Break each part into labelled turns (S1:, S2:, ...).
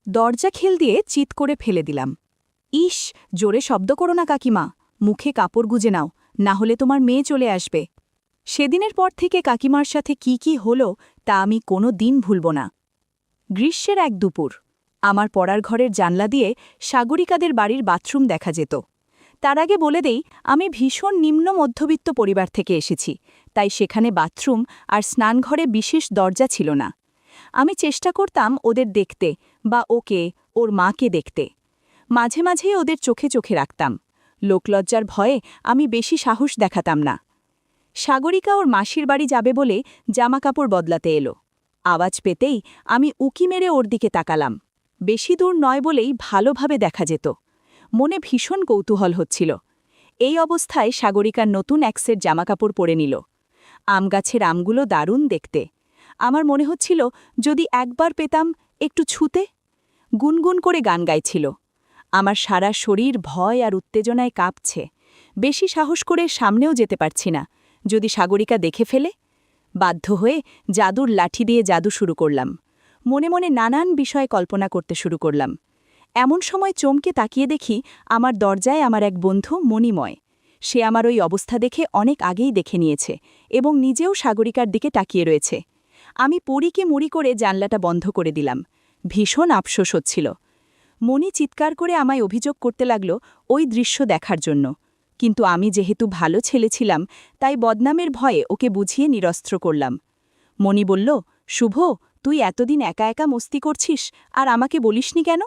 S1: দরজা খিল দিয়ে চিৎ করে ফেলে দিলাম। ইস, জোরে শব্দ করো না কাকিমা, মুখে কাপড় গুজে নাও, না হলে তোমার মেয়ে চলে আসবে। সেদিনের পর থেকে কাকিমার সাথে কি হলো তা আমি কোনো দিন ভুলব না। গ্রীষ্মের এক দুপুর আমার পড়ার ঘরের জানলা দিয়ে সাগরিকাদের বাড়ির বাথরুম দেখা যেত। তার আগে বলে দেই, আমি ভীষণ নিম্ন মধ্যবিত্ত পরিবার থেকে এসেছি, তাই সেখানে বাথরুম আর স্নানঘরে বিশেষ দরজা ছিল না। আমি চেষ্টা করতাম ওদের দেখতে বা ওকে, ওর মাকে দেখতে। মাঝে মাঝেই ওদের চোখে চোখে রাখতাম। লোকলজ্জার ভয়ে আমি বেশি সাহস দেখাতাম না। সাগরিকা ওর মাসির বাড়ি যাবে বলে জামাকাপড় বদলাতে এলো। আওয়াজ পেতেই আমি উকি মেরে ওর দিকে তাকালাম। বেশি দূর নয় বলেই ভালোভাবে দেখা যেত। মনে ভীষণ কৌতূহল হচ্ছিল। এই অবস্থায় সাগরিকার নতুন এক সেট জামাকাপড় পরে নিল। আমগাছের আমগুলো দারুণ দেখতে। আমার মনে হচ্ছিল যদি একবার পেতাম একটু ছুতে। গুনগুন করে গান গাইছিল। আমার সারা শরীর ভয় আর উত্তেজনায় কাঁপছে। বেশি সাহস করে সামনেও যেতে পারছি না, যদি সাগরিকা দেখে ফেলে। বাধ্য হয়ে জাদুর লাঠি দিয়ে জাদু শুরু করলাম। মনে মনে নানান বিষয় কল্পনা করতে শুরু করলাম। এমন সময় চমকে তাকিয়ে দেখি আমার দরজায় আমার এক বন্ধু মণিময়। সে আমার ওই অবস্থা দেখে অনেক আগেই দেখে নিয়েছে এবং নিজেও সাগরিকার দিকে তাকিয়ে রয়েছে। আমি পড়িকে মুড়ি করে জানলাটা বন্ধ করে দিলাম। ভীষণ আফসোস হচ্ছিল। মণি চিৎকার করে আমায় অভিযোগ করতে লাগল ওই দৃশ্য দেখার জন্য, কিন্তু আমি যেহেতু ভালো ছেলে ছিলাম তাই বদনামের ভয়ে ওকে বুঝিয়ে নিরস্ত্র করলাম। মণি বলল, শুভ, তুই এতদিন একা একা মস্তি করছিস আর আমাকে বলিসনি কেন?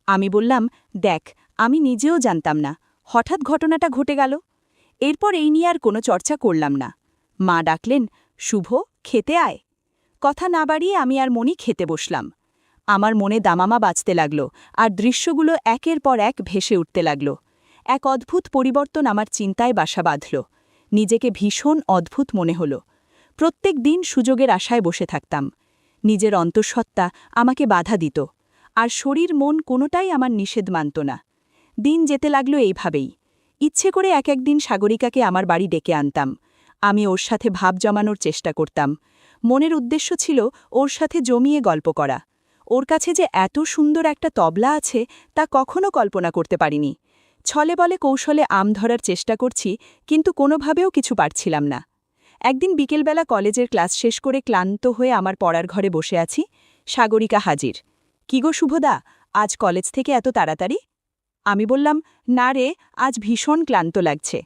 S1: আমি বললাম, দেখ, আমি নিজেও জানতাম না, হঠাৎ ঘটনাটা ঘটে গেল। এরপর এই নিয়ে আর কোনো চর্চা করলাম না। মা ডাকলেন, শুভ, খেতে আয়। কথা না বাড়িয়ে আমি আর মণি খেতে বসলাম। আমার মনে দামামা বাজতে লাগল আর দৃশ্যগুলো একের পর এক ভেসে উঠতে লাগল। এক অদ্ভুত পরিবর্তন আমার চিন্তায় বাসা বাঁধল। নিজেকে ভীষণ অদ্ভুত মনে হল। প্রত্যেক দিন সুযোগের আশায় বসে থাকতাম। নিজের অন্তঃসত্ত্বা আমাকে বাধা দিত, আর শরীর মন কোনোটাই আমার নিষেধ মানত না। দিন যেতে লাগল এইভাবেই। ইচ্ছে করে এক একদিন সাগরিকাকে আমার বাড়ি ডেকে আনতাম। আমি ওর সাথে ভাব জমানোর চেষ্টা করতাম। মনের উদ্দেশ্য ছিল ওর সাথে জমিয়ে গল্প করা। ওর কাছে যে এত সুন্দর একটা তবলা আছে তা কখনো কল্পনা করতে পারিনি। ছলে বলে কৌশলে আম ধরার চেষ্টা করছি, কিন্তু কোনোভাবেও কিছু পারছিলাম না। একদিন বিকেলবেলা কলেজের ক্লাস শেষ করে ক্লান্ত হয়ে আমার পড়ার ঘরে বসে আছি। সাগরিকা হাজির। কি গো শুভদা, আজ কলেজ থেকে এত তাড়াতাড়ি? আমি বললাম, না রে, আজ ভীষণ ক্লান্ত লাগছে।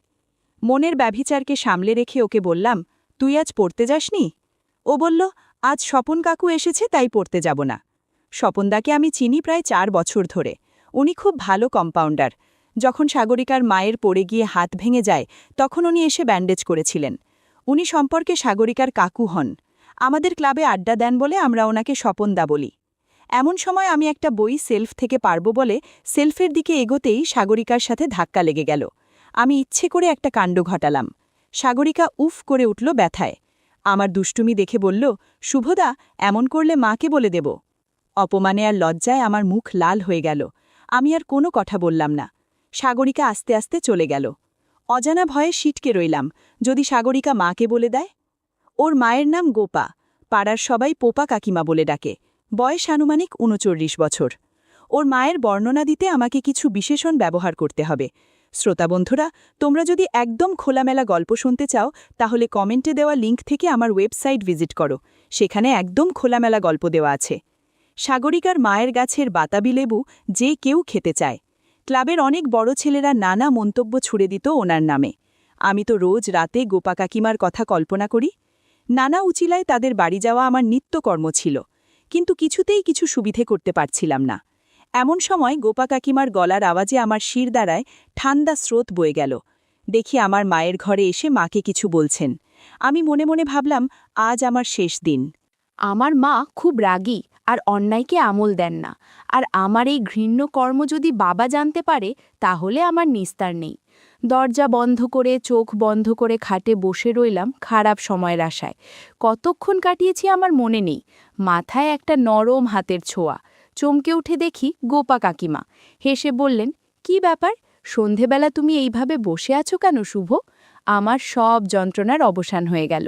S1: মনের ব্যভিচারকে সামলে রেখে ওকে বললাম, তুই আজ পড়তে যাসনি? ও বলল, আজ স্বপন কাকু এসেছে তাই পড়তে যাব না। স্বপনদাকে আমি চিনি প্রায় 4 বছর ধরে। উনি খুব ভালো কম্পাউন্ডার। যখন সাগরিকার মায়ের পড়ে গিয়ে হাত ভেঙে যায় তখন উনি এসে ব্যান্ডেজ করেছিলেন। উনি সম্পর্কে সাগরিকার কাকু হন। আমাদের ক্লাবে আড্ডা দেন বলে আমরা ওনাকে স্বপনদা বলি। এমন সময় আমি একটা বই সেলফ থেকে পারব বলে সেলফের দিকে এগোতেই সাগরিকার সাথে ধাক্কা লেগে গেল। আমি ইচ্ছে করে একটা কাণ্ড ঘটালাম। সাগরিকা উফ করে উঠল ব্যথায়। আমার দুষ্টুমি দেখে বলল, শুভদা, এমন করলে মাকে বলে দেব। অপমানে আর লজ্জায় আমার মুখ লাল হয়ে গেল। আমি আর কোনো কথা বললাম না। সাগরিকা আস্তে আস্তে চলে গেল। অজানা ভয়ে সিটকে রইলাম, যদি সাগরিকা মাকে বলে দেয়। ওর মায়ের নাম গোপা। পাড়ার সবাই পোপা কাকিমা বলে ডাকে। বয়স আনুমানিক ৩৯ বছর। ওর মায়ের বর্ণনা দিতে আমাকে কিছু বিশেষণ ব্যবহার করতে হবে। শ্রোতাবন্ধুরা, তোমরা যদি একদম খোলামেলা গল্প শুনতে চাও তাহলে কমেন্টে দেওয়া লিঙ্ক থেকে আমার ওয়েবসাইট ভিজিট করো। সেখানে একদম খোলামেলা গল্প দেওয়া আছে। সাগরিকার মায়ের গাছের বাতাবি লেবু যে কেউ খেতে চায়। ক্লাবের অনেক বড় ছেলেরা নানা মন্তব্য ছুড়ে দিত ওনার নামে। আমি তো রোজ রাতে গোপা কাকিমার কথা কল্পনা করি। নানা উচিলায় তাদের বাড়ি যাওয়া আমার নিত্যকর্ম ছিল, কিন্তু কিছুতেই কিছু সুবিধে করতে পারছিলাম না। এমন সময় গোপা কাকিমার গলার আওয়াজে আমার শির দ্বারায় ঠান্ডা স্রোত বয়ে গেল। দেখি আমার মায়ের ঘরে এসে মাকে কিছু বলছেন। আমি মনে মনে ভাবলাম, আজ আমার শেষ দিন।
S2: আমার মা খুব রাগী আর অন্যায়কে আমল দেন না, আর আমার এই ঘৃণ্য কর্ম যদি বাবা জানতে পারে তাহলে আমার নিস্তার নেই। দরজা বন্ধ করে চোখ বন্ধ করে খাটে বসে রইলাম খারাপ সময়ের আশায়। কতক্ষণ কাটিয়েছি আমার মনে নেই। মাথায় একটা নরম হাতের ছোঁয়া। চমকে উঠে দেখি গোপা কাকিমা। হেসে বললেন, কি ব্যাপার, সন্ধেবেলা তুমি এইভাবে বসে আছো কেন শুভ? আমার সব যন্ত্রণার অবসান হয়ে গেল।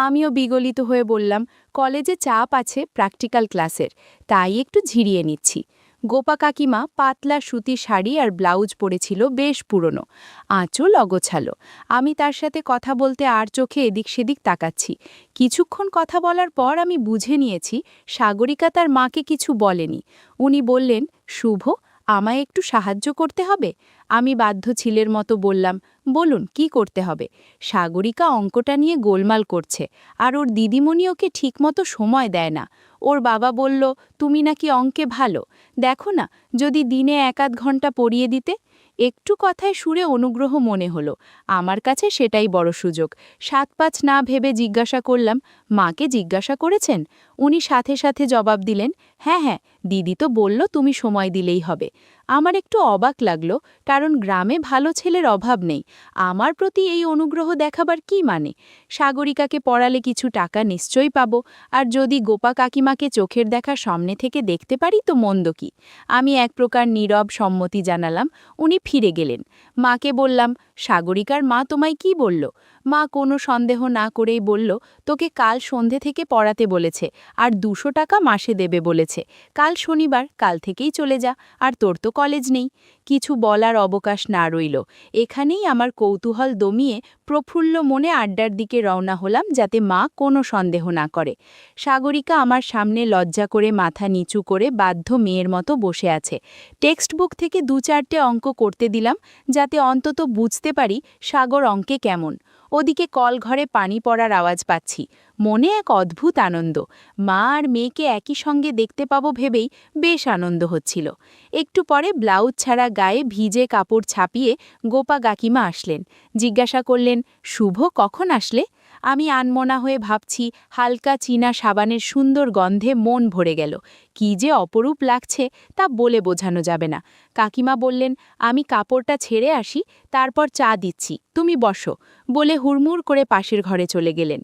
S2: আমিও বিগলিত হয়ে বললাম, কলেজে চাপ আছে প্র্যাকটিক্যাল ক্লাসের, তাই একটু ঝিরিয়ে নিচ্ছি। গোপা কাকিমা পাতলা সুতির শাড়ি আর ব্লাউজ পরেছিল, বেশ পুরনো, আঁচল অগোছালো। আমি তার সাথে কথা বলতে আর চোখে এদিক সেদিক তাকাচ্ছি। কিছুক্ষণ কথা বলার পর আমি বুঝে নিয়েছি সাগরিকা তার মাকে কিছু বলেনি। উনি বললেন, শুভ, আমায় একটু সাহায্য করতে হবে। আমি বাধ্য ছেলের মতো বললাম, বলুন কি করতে হবে। সাগরিকা অঙ্কটা নিয়ে গোলমাল করছে, আর ওর দিদিমণি ওকে ঠিকমতো সময় দেয় না। ওর বাবা বলল, তুমি নাকি অঙ্কে ভালো, দেখো না যদি দিনে 1-8 ঘন্টা পড়িয়ে দিতে। একটু কথায় সুরে অনুগ্রহ মনে হলো, আমার কাছে সেটাই বড় সুযোগ। 7-5 না ভেবে জিজ্ঞাসা করলাম, মাকে জিজ্ঞাসা করেছেন? উনি সাথে সাথে জবাব দিলেন, হ্যাঁ হ্যাঁ, দিদি তো বলল তুমি সময় দিলেই হবে। আমার একটু অবাক লাগলো, কারণ গ্রামে ভালো ছেলের অভাব নেই। আমার প্রতি এই অনুগ্রহ দেখাবার কি মানে? সাগরিকাকে পড়ালে কিছু টাকা নিশ্চয়ই পাবো, আর যদি গোপা কাকিমাকে চোখের দেখা সামনে থেকে দেখতে পারি তো মন্দ কি। আমি এক প্রকার নীরব সম্মতি জানালাম। উনি ফিরে গেলেন। মাকে বললাম, সাগরিকার মা তোমায় কি বলল? মা কোনো সন্দেহ না করেই বলল, তোকে কাল সন্ধে থেকে পড়াতে বলেছে, আর 200 টাকা মাসে দেবে বলেছে। কাল শনিবার, কাল থেকেই চলে যা, আর তোর তো কলেজ নেই। কিছু বলার অবকাশ না রইল। এখানেই আমার কৌতূহল দমিয়ে প্রফুল্ল মনে আড্ডার দিকে রওনা হলাম, যাতে মা কোনো সন্দেহ না করে। সাগরিকা আমার সামনে লজ্জা করে মাথা নিচু করে বাধ্য মেয়ের মতো বসে আছে। টেক্সট বুক থেকে 2-4টে অঙ্ক করতে দিলাম, যাতে অন্তত বুঝতে পারি সাগর অঙ্কে কেমন। ওদিকে কল ঘরে পানি পড়ার আওয়াজ পাচ্ছি। মনে এক অদ্ভুত আনন্দ। মা আর মেয়েকে একই সঙ্গে দেখতে পাবো ভেবেই বেশ আনন্দ হচ্ছিল। একটু পরে ব্লাউজ ছাড়া গায়ে ভিজে কাপড় ছাপিয়ে গোপা কাকিমা আসলেন। জিজ্ঞাসা করলেন, শুভ, কখন আসলে? আমি আনমনা হয়ে ভাবছি, হালকা চীনা সাবানের সুন্দর গন্ধে মন ভরে গেল। কি যে অপরূপ লাগছে তা বলে বোঝানো যাবে না। কাকিমা বললেন, আমি কাপড়টা ছেড়ে আসি, তারপর চা দিচ্ছি, তুমি বসো, বলে হুড়মুড় করে পাশের ঘরে চলে গেলেন।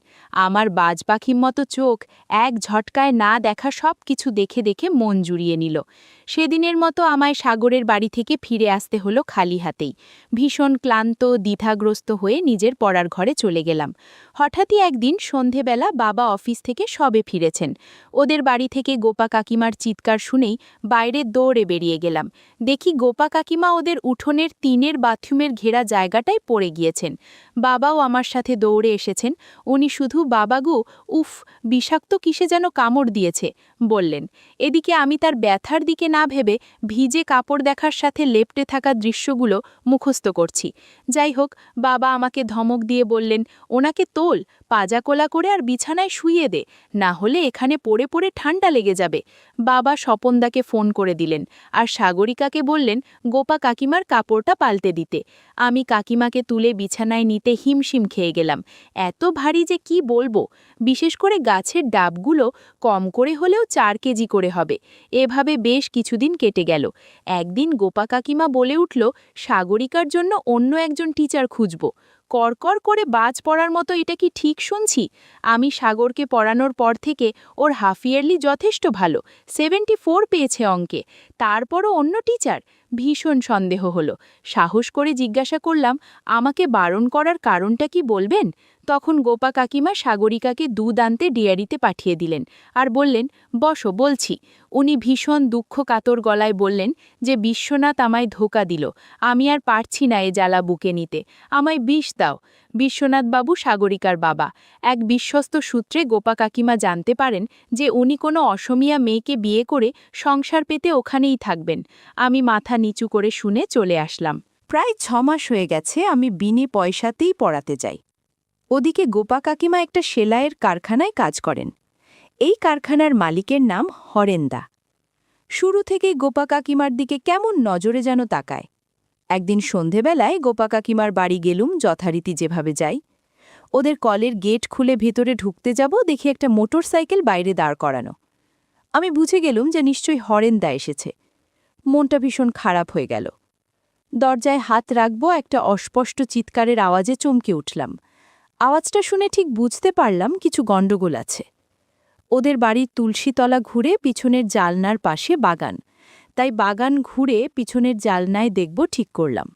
S2: আমার বাজ পাখির মতো চোখ এক ঝটকায় না দেখা সব কিছু দেখে দেখে মন জুড়িয়ে নিল। সেদিনের মতো আমায় সাগরের বাড়ি থেকে ফিরে আসতে হলো খালি হাতেই। ভীষণ ক্লান্ত, দ্বিধাগ্রস্ত হয়ে নিজের পড়ার ঘরে চলে গেলাম। হঠাৎই একদিন সন্ধেবেলা বাবা অফিস থেকে সবে ফিরেছেন। ওদের বাড়ি থেকে গোপা কাকিমার চিৎকার শুনেই বাইরে দৌড়ে বেরিয়ে গেলাম। দেখি গোপা কাকিমা ওদের উঠোনের টিনের বাথরুমের ঘেরা জায়গাটায় পড়ে গিয়েছেন। বাবাও আমার সাথে দৌড়ে এসেছেন। উনি শুধু, বাবাগু, উফ, বিষাক্ত কিসে যেন কামড় দিয়েছে, বললেন। এদিকে আমি তার ব্যথার দিকে না ভেবে ভিজে কাপড় দেখার সাথে লেপ্টে থাকা দৃশ্যগুলো মুখস্থ করছি। যাই হোক, বাবা আমাকে ধমক দিয়ে বললেন, ওনাকে তোল, পাজাকোলা করে আর বিছানায় শুইয়ে দে, না হলে এখানে পড়ে পড়ে ঠান্ডা লেগে যাবে। বাবা স্বপনদাকে ফোন করে দিলেন, আর সাগরিকাকে বললেন গোপা কাকিমার কাপড়টা পাল্টে দিতে। আমি কাকিমাকে তুলে বিছানায় নিতে হিমশিম খেয়ে গেলাম। এত ভারী যে কি বলবো। বিশেষ করে গাছের ডাবগুলো কম করে হলেও 4 কেজি করে হবে। এভাবে বেশ কিছুদিন কেটে গেল। একদিন গোপা কাকিমা বলে উঠল, সাগরিকার জন্য অন্য একজন টিচার খুঁজব। করকর করে বাজ পড়ার মতো এটা কি ঠিক শুনছি? আমি সাগরকে পড়ানোর পর থেকে ওর হাফ ইয়ারলি যথেষ্ট ভালো, 74 পেয়েছে অঙ্কে, তারপরও অন্য টিচার? ভীষণ সন্দেহ হলো। সাহস করে জিজ্ঞাসা করলাম, আমাকে বারণ করার কারণটা কি বলবেন? তখন গোপা কাকিমা সাগরিকাকে দুধ আনতে ডেয়ারিতে পাঠিয়ে দিলেন, আর বললেন, বসো, বলছি। উনি ভীষণ দুঃখ কাতর গলায় বললেন যে বিশ্বনাথ আমায় ধোঁকা দিল, আমি আর পারছি না এ জ্বালা বুকে নিতে, আমায় বিষ দাও। বিশ্বনাথবাবু সাগরিকার বাবা। এক বিশ্বস্ত সূত্রে গোপা কাকিমা জানতে পারেন যে উনি কোনো অসমিয়া মেয়েকে বিয়ে করে সংসার পেতে ওখানেই থাকবেন। আমি মাথা নিচু করে শুনে চলে আসলাম।
S1: প্রায় 6 মাস হয়ে গেছে আমি বিনে পয়সাতেই পড়াতে যাই। ওদিকে গোপা কাকিমা একটা সেলাইয়ের কারখানায় কাজ করেন। এই কারখানার মালিকের নাম হরেন্দা। শুরু থেকেই গোপা কাকিমার দিকে কেমন নজরে যেন তাকায়। একদিন সন্ধেবেলায় গোপা কাকিমার বাড়ি গেলুম, যথারীতি যেভাবে যাই। ওদের কলের গেট খুলে ভেতরে ঢুকতে যাব, দেখি একটা মোটর সাইকেল বাইরে দাঁড় করানো। আমি বুঝে গেলুম যে নিশ্চয়ই হরেন্দা এসেছে। মনটা ভীষণ খারাপ হয়ে গেল। দরজায় হাত রাখব, একটা অস্পষ্ট চিৎকারের আওয়াজে চমকে উঠলাম। আওয়াজটা শুনে ঠিক বুঝতে পারলাম কিছু গণ্ডগোল আছে। ওদের বাড়ির তুলসীতলা ঘুরে পিছনের জালনার পাশে বাগান, তাই বাগান ঘুরে পিছনের জালনায় দেখব ঠিক করলাম।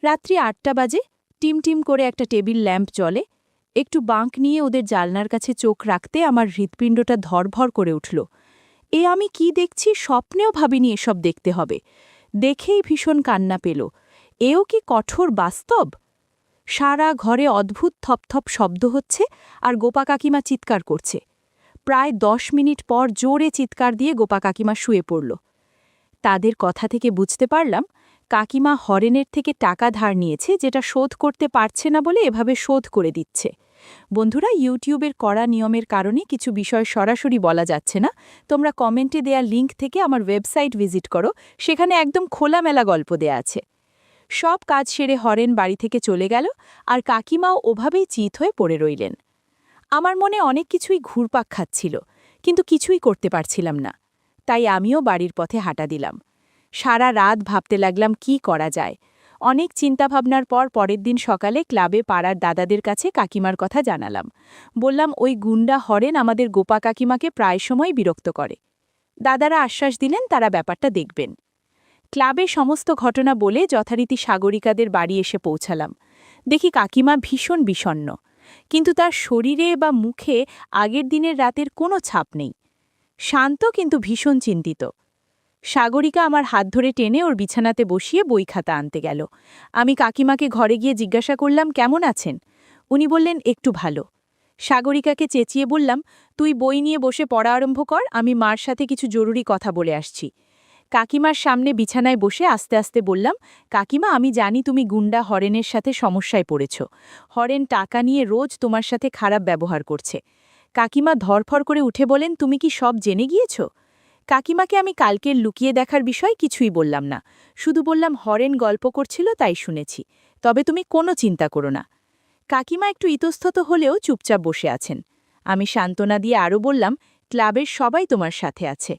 S1: রাত্রি 8টা বাজে,
S2: টিম করে একটা টেবিল ল্যাম্প জ্বলে। একটু বাঁক নিয়ে ওদের জানলার কাছে চোখ রাখতে আমার হৃৎপিণ্ডটা ধরভর করে উঠল। আমি কি দেখছি, স্বপ্নেও ভাবিনি এসব দেখতে হবে। দেখেই ভীষণ কান্না পেল। এও কি কঠোর বাস্তব? সারা ঘরে অদ্ভুত থপথপ শব্দ হচ্ছে আর গোপা কাকিমা চিৎকার করছে। প্রায় 10 মিনিট পর জোরে চিৎকার দিয়ে গোপা কাকিমা শুয়ে পড়ল। তাদের কথা থেকে বুঝতে পারলাম কাকিমা হরেনের থেকে টাকা ধার নিয়েছে, যেটা শোধ করতে পারছে না বলে এভাবে শোধ করে দিচ্ছে। বন্ধুরা, ইউটিউবের কড়া নিয়মের কারণে কিছু বিষয় সরাসরি বলা যাচ্ছে না। তোমরা কমেন্টে দেয়া লিঙ্ক থেকে আমার ওয়েবসাইট ভিজিট করো, সেখানে একদম খোলামেলা গল্প দেয়া আছে। সব কাজ সেরে হরেন বাড়ি থেকে চলে গেল আর কাকিমাও ওভাবেই চিত হয়ে পড়ে রইলেন। আমার মনে অনেক কিছুই ঘুরপাক খাচ্ছিল, কিন্তু কিছুই করতে পারছিলাম না। তাই আমিও বাড়ির পথে হাঁটা দিলাম। সারা রাত ভাবতে লাগলাম কি করা যায়। অনেক চিন্তাভাবনার পর পরের দিন সকালে ক্লাবে পাড়ার দাদাদের কাছে কাকিমার কথা জানালাম। বললাম, ওই গুন্ডা হরেন আমাদের গোপা কাকিমাকে প্রায় সময় বিরক্ত করে। দাদারা আশ্বাস দিলেন তারা ব্যাপারটা দেখবেন। ক্লাবে সমস্ত ঘটনা বলে যথারীতি সাগরিকাদের বাড়ি এসে পৌঁছালাম। দেখি কাকিমা ভীষণ বিষণ্ণ, কিন্তু তার শরীরে বা মুখে আগের দিনের রাতের কোনো ছাপ নেই। শান্ত কিন্তু ভীষণ চিন্তিত। সাগরিকা আমার হাত ধরে টেনে ওর বিছানাতে বসিয়ে বই খাতা আনতে গেল। আমি কাকিমাকে ঘরে গিয়ে জিজ্ঞাসা করলাম, কেমন আছেন? উনি বললেন, একটু ভালো। সাগরিকাকে চেঁচিয়ে বললাম, তুই বই নিয়ে বসে পড়া আরম্ভ কর, আমি মার সাথে কিছু জরুরি কথা বলে আসছি। কাকিমার সামনে বিছানায় বসে আস্তে আস্তে বললাম, কাকিমা, আমি জানি তুমি গুন্ডা হরেনের সাথে সমস্যায় পড়েছ। হরেন টাকা নিয়ে রোজ তোমার সাথে খারাপ ব্যবহার করছে। কাকিমা ধরফর করে উঠে বলেন, তুমি কি সব জেনে গিয়েছ? কাকিমাকে আমি কালকের লুকিয়ে দেখার বিষয় কিছুই বললাম না, শুধু বললাম হরেন গল্প করছিল তাই শুনেছি, তবে তুমি কোনো চিন্তা করো না। কাকিমা একটু ইতস্তত হলেও চুপচাপ বসে আছেন। আমি সান্ত্বনা দিয়ে আরও বললাম, ক্লাবের সবাই তোমার সাথে আছে।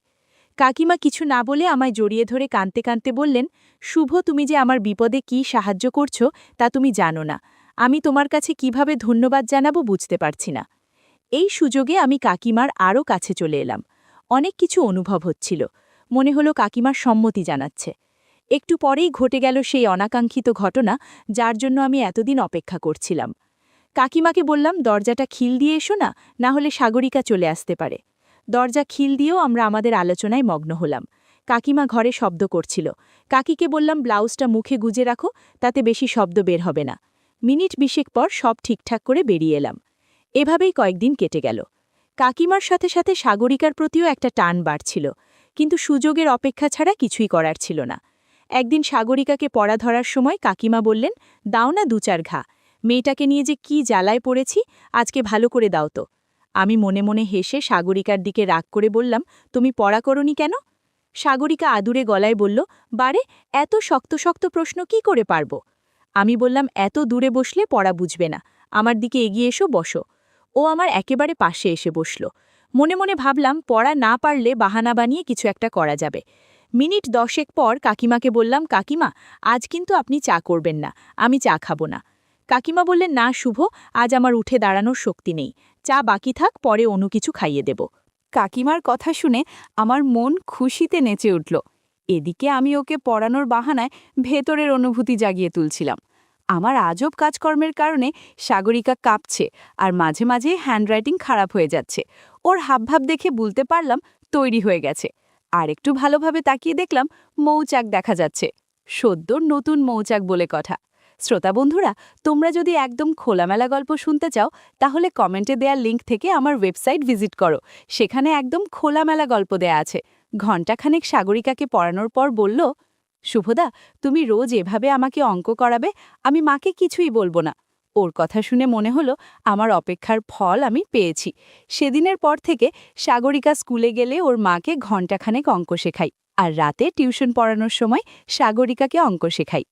S2: কাকিমা কিছু না বলে আমায় জড়িয়ে ধরে কাঁদতে কাঁদতে বললেন, শুভ, তুমি যে আমার বিপদে কি সাহায্য করছো তা তুমি জানো না। আমি তোমার কাছে কিভাবে ধন্যবাদ জানাবো বুঝতে পারছি না। এই সুযোগে আমি কাকিমার আরও কাছে চলে এলাম। অনেক কিছু অনুভব হচ্ছিল। মনে হলো কাকিমার সম্মতি জানাচ্ছে। একটু পরেই ঘটে গেল সেই অনাকাঙ্ক্ষিত ঘটনা, যার জন্য আমি এতদিন অপেক্ষা করছিলাম। কাকিমাকে বললাম, দরজাটা খিল দিয়ে এসো না, না হলে সাগরিকা চলে আসতে পারে। দরজা খিল দিয়েও আমরা আমাদের আলোচনায় মগ্ন হলাম। কাকিমা ঘরে শব্দ করছিল। কাকিকে বললাম, ব্লাউজটা মুখে গুজে রাখো, তাতে বেশি শব্দ বের হবে না। মিনিট 20 পর সব ঠিকঠাক করে বেরিয়ে এলাম। এভাবেই কয়েকদিন কেটে গেল। কাকিমার সাথে সাথে সাগরিকার প্রতিও একটা টান বাড়ছিল, কিন্তু সুযোগের অপেক্ষা ছাড়া কিছুই করার ছিল না। একদিন সাগরিকাকে পড়া ধরার সময় কাকিমা বললেন, দাও না 2-4 ঘা, মেয়েটাকে নিয়ে যে কি জ্বালায় পড়েছি, আজকে ভালো করে দাও তো। আমি মনে মনে হেসে সাগরিকার দিকে রাগ করে বললাম, তুমি পড়া করনি কেন? সাগরিকা আদুরে গলায় বলল, বারে, এত শক্ত শক্ত প্রশ্ন কি করে পারব? আমি বললাম, এত দূরে বসলে পড়া বুঝবে না, আমার দিকে এগিয়ে এসো, বসো। ও আমার একেবারে পাশে এসে বসল। মনে মনে ভাবলাম, পড়া না পারলে বাহানা বানিয়ে কিছু একটা করা যাবে। মিনিট 10 পর কাকিমাকে বললাম, কাকিমা, আজ কিন্তু আপনি চা করবেন না, আমি চা খাবো না। কাকিমা বললেন, না শুভ, আজ আমার উঠে দাঁড়ানোর শক্তি নেই, চা বাকি থাক, পরে অন্য কিছু খাইয়ে দেব। কাকিমার কথা শুনে আমার মন খুশিতে নেচে উঠল। এদিকে আমি ওকে পড়ানোর বাহানায় ভেতরের অনুভূতি জাগিয়ে তুলছিলাম। আমার আজব কাজকর্মের কারণে সাগরিকা কাঁপছে আর মাঝে মাঝে হ্যান্ডরাইটিং খারাপ হয়ে যাচ্ছে। ওর হাবভাব দেখে বলতে পারলাম তৈরি হয়ে গেছে। আর একটু ভালোভাবে তাকিয়ে দেখলাম মৌচাক দেখা যাচ্ছে। সদ্য নতুন মৌচাক বলে কথা। শ্রোতা বন্ধুরা, তোমরা যদি একদম খোলামেলা গল্প শুনতে চাও, তাহলে কমেন্টে দেয়া লিঙ্ক থেকে আমার ওয়েবসাইট ভিজিট করো, সেখানে একদম খোলামেলা গল্প দেয়া আছে। ঘণ্টাখানেক সাগরিকাকে পড়ানোর পর বলল, শুভদা, তুমি রোজ এভাবে আমাকে অঙ্ক করাবে, আমি মাকে কিছুই বলবো না। ওর কথা শুনে মনে হলো আমার অপেক্ষার ফল আমি পেয়েছি। সেদিনের পর থেকে সাগরিকা স্কুলে গেলে ওর মাকে ঘণ্টাখানেক অঙ্ক শেখাই, আর রাতে টিউশন পড়ানোর সময় সাগরিকাকে অঙ্ক শেখাই।